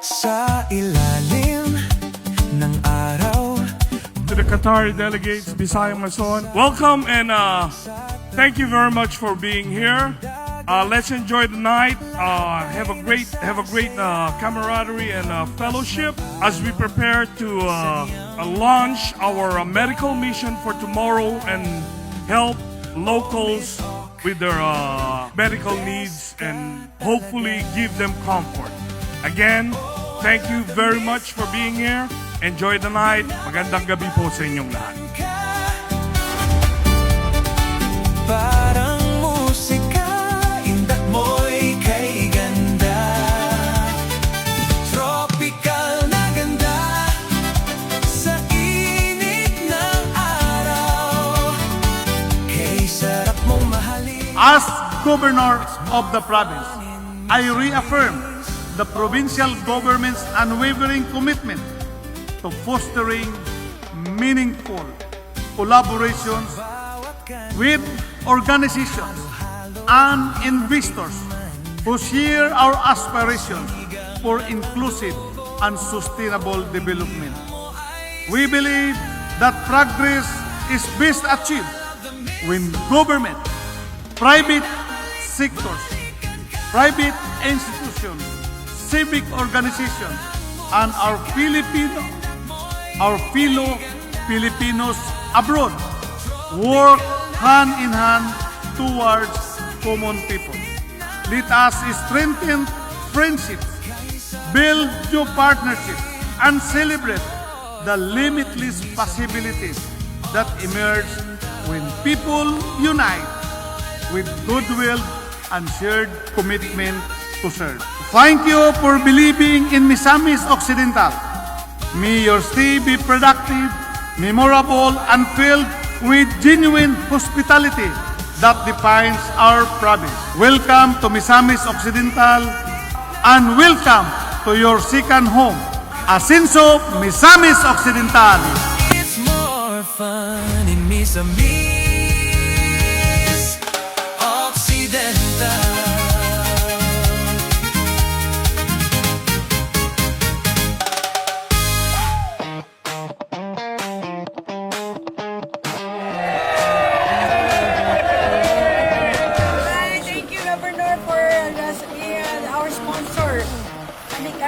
Sa ilalim ng araw. To the Qatari delegates, Bisaya Mason, welcome and thank you very much for being here. Let's enjoy the night. Have a great camaraderie and fellowship as we prepare to launch our medical mission for tomorrow and help locals with their medical needs and hopefully give them comfort. Again, thank you very much for being here. Enjoy the night. Magandang gabi po sa inyong lahat. Parang musika, indak mo'y kay ganda. Tropical na ganda sa init ng araw. Kay sarap mong mahalin. As Governor of the province, I reaffirm the provincial government's unwavering commitment to fostering meaningful collaborations with organizations and investors who share our aspirations for inclusive and sustainable development. We believe that progress is best achieved when government, private sectors, private institutions, civic organizations, and our fellow Filipinos abroad work hand in hand towards common people. Let us strengthen friendships, build new partnerships, and celebrate the limitless possibilities that emerge when people unite with goodwill and shared commitment to serve. Thank you for believing in Misamis Occidental. May your stay be productive, memorable, and filled with genuine hospitality that defines our province. Welcome to Misamis Occidental and welcome to your second home, Asenso Misamis Occidental. It's more fun in Misamis Occidental.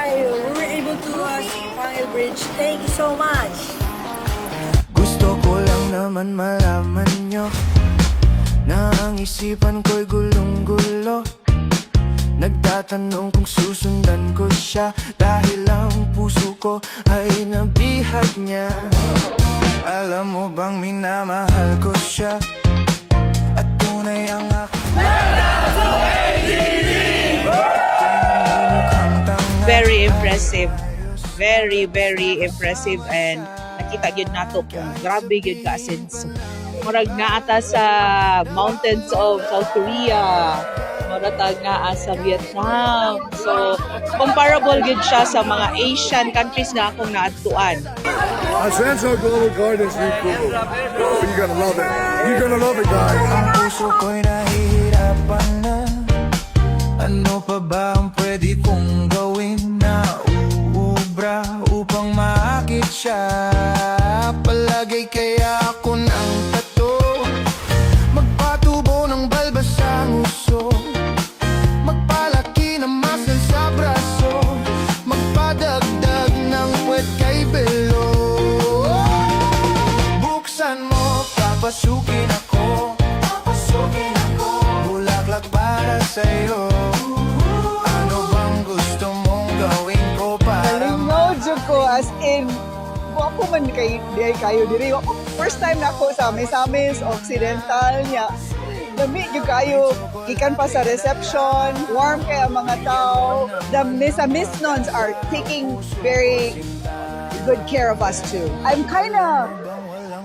We were able to see Pangil Bridge. Thank you so much. Gusto ko lang naman malaman nyo na ang isipan ko'y gulong-gulo. Nagtatanong kung susundan ko siya dahil ang puso ko ay nabihag niya. Alam mo bang minamahal ko siya at tunay ang Very impressive. Very, very impressive and nakita gyud nato kung grabe gyud ka Asenso. Murag naata sa mountains of South Korea. Murag nga sa Vietnam. So, comparable gyud siya sa mga Asian countries na akong naadtuan. Asenso Global Gardens Youth Pool. Oh, you're gonna love it. You're gonna love it, guys. Ang puso ko'y nahihirapan na. Ano pa ba ang pwede kong gawin na uubra upang maakit siya? Palagay kaya ako ng tato, magpatubo ng balbas sa nguso, magpalaki ng muscle sa braso, magpadagdag ng puwet kay belo. Buksan mo, papasukin ako, bulaklak para sa'yo. Ano bang gusto mong gawin ko para Nalingaw dyan ko as in, ako man kayo diri. First time na ako sa Misamis Occidental niya. Dami yung kayo, ikan pa sa reception, warm kaya mga tao. The Misamis nuns are taking very good care of us too. I'm kind of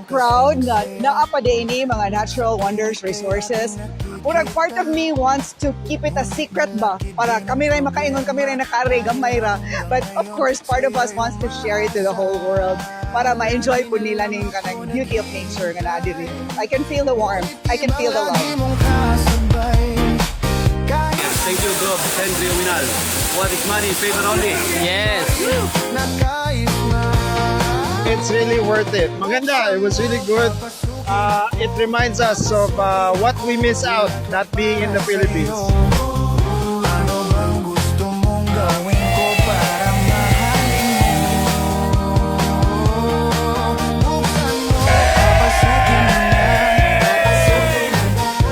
proud na naapade ini mga natural wonders, resources. Murag part of me wants to keep it a secret ba? Para kami rin makaingon, kami rin nakari, gamay ra. But of course, part of us wants to share it to the whole world para ma-enjoy po nila ning kanang beauty of nature nga naa diri. I can feel the warmth. I can feel the love. Thank you, Gov. Henry Uminal. what is money in favor only. Yes. Nagkais na It's really worth it. Maganda. It was really good. It reminds us of what we miss out not being in the Philippines. Ano bang gusto mong gawin ko para mahalin mo? Buksan mo, papasukin mo na.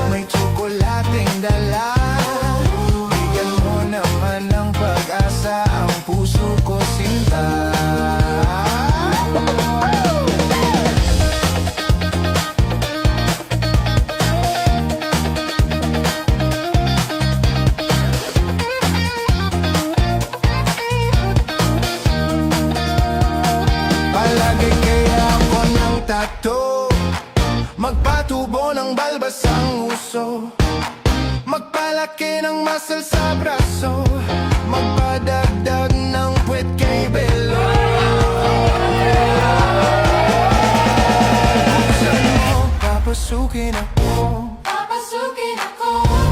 May tsokolating dala. Bigyan mo naman ng pag-asa ang puso ko sinta. Palagi kaya ako ng tato. Magpatubo ng balbas ang uso. Magpalaki ng muscle sa braso. Magpadagdag ng puwet kay Belo. Buksan mo, papasukin ako.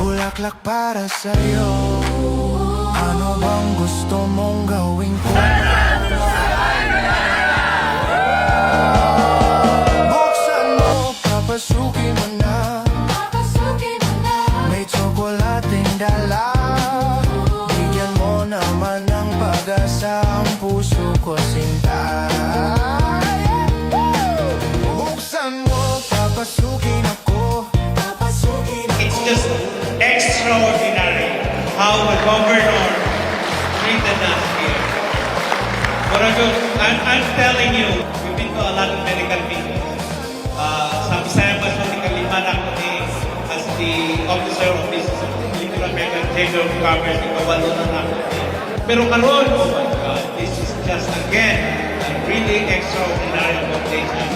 Bulaklak para sa'yo. Ano bang gusto mong gawin ko? Buksan mo, papasukin mo na. May tsokolating dala. Bigyan mo naman ng pag-asa ang puso ko sinta. Buksan mo, papasukin ako. It's just extraordinary how the governor treated us here. I'm telling you, we've been to a lot of medical meetings. Sa Bisaya Masoni Kalimanak as the officer of this Filipino American Chamber of Commerce, ikawalo na natin. Pero karon, oh my God, this is just again a really extraordinary occasion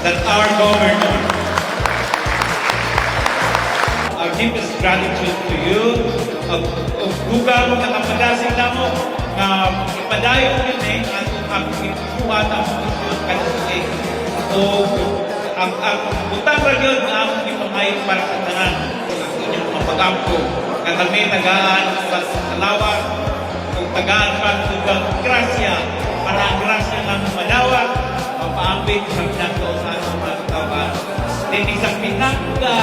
that our governor, our deepest gratitude to you. Duga mo nakapadasig na mo na ipadayon yun ang ikuha na mo yun kanilin. So, ang utang ra yun na ang ipamayon para sa tanan. Ang inyong mga pag-ampo. Na kami tagaan sa talawag kung tagaan pa tugang grasya para ang grasya lang madawa mapaambit sa pinagkausan ng mga katawan. Then isang pinagka